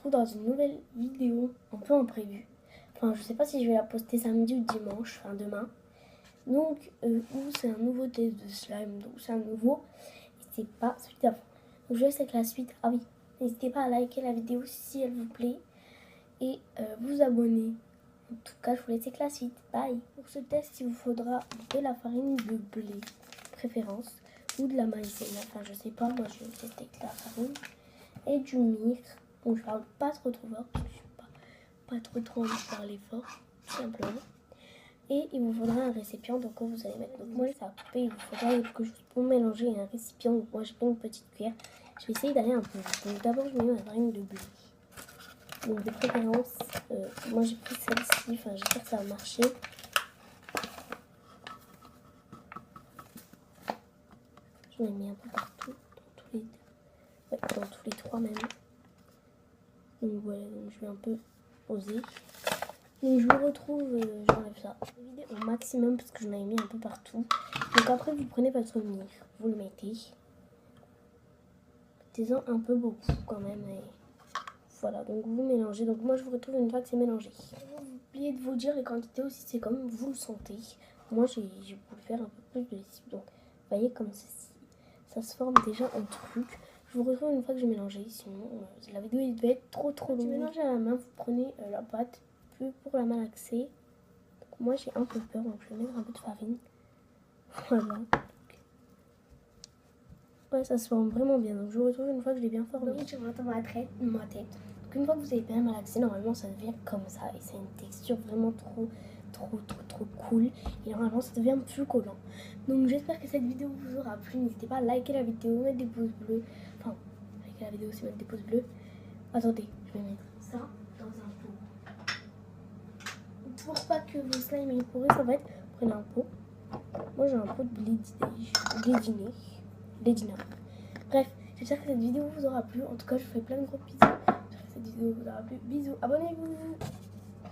retrouve dans une nouvelle vidéo un peu imprévue. Enfin, je sais pas si je vais la poster samedi ou dimanche, enfin demain. Donc, où c'est un nouveau test de slime, donc c'est un nouveau, et c'est pas celui d'avant. Donc, je laisse avec la suite. Ah oui, n'hésitez pas à liker la vidéo si elle vous plaît et vous abonner. En tout cas, je vous laisse avec la suite. Bye. Pour ce test, il vous faudra de la farine de blé, préférence, ou de la maïzena. Enfin, je sais pas, moi je vais tester avec la farine. Et du myrrhe. Donc, je parle pas trop fort, parce que je suis pas trop envie de parler fort, tout simplement. Et il vous faudra un récipient, donc quand vous allez mettre. Donc, moi, ça a coupé, il vous faudra quelque chose pour mélanger un récipient. Donc, moi, j'ai pris une petite cuillère. Je vais essayer d'aller un peu vite. Donc, d'abord, je mets ma farine de blé. Donc de préférence, moi j'ai pris celle-ci, enfin j'espère que ça va marcher. Je l'ai mis un peu partout, dans tous les trois même. Donc voilà, donc je vais un peu poser. Donc je vous retrouve, j'enlève ça au maximum parce que je l'avais mis un peu partout. Donc après vous prenez votre myrrhe, vous le mettez. Mettez-en un peu beaucoup quand même. Et voilà, donc vous mélangez. Donc moi je vous retrouve une fois que c'est mélangé. Vous oubliez de vous dire les quantités aussi, c'est comme vous le sentez. Moi j'ai voulu faire un peu plus de lessive. Donc vous voyez comme ceci, ça se forme déjà un truc. Je vous retrouve une fois que j'ai mélangé, sinon la vidéo il devait être trop longue. Si vous mélangez à la main, vous prenez la pâte, plus pour la malaxer. Donc moi j'ai un peu peur, donc je vais mettre un peu de farine. Voilà. Ouais, ça se forme vraiment bien. Donc je vous retrouve une fois que je l'ai bien formé. Donc je rentre dans ma tête. Donc une fois que vous avez bien malaxé, normalement ça devient comme ça. Et c'est une texture vraiment trop cool. Et normalement ça devient plus collant. Donc j'espère que cette vidéo vous aura plu. N'hésitez pas à liker la vidéo, mettre des pouces bleus. Enfin, liker la vidéo aussi, mettre des pouces bleus. Attendez, je vais mettre ça dans un pot. Pour pas que vos slimes aient pourri, ça va être, prenez un pot. Moi j'ai un pot de blédina. Bref, j'espère que cette vidéo vous aura plu. En tout cas, je vous fais plein de gros bisous. J'espère que cette vidéo vous aura plu. Bisous, abonnez-vous.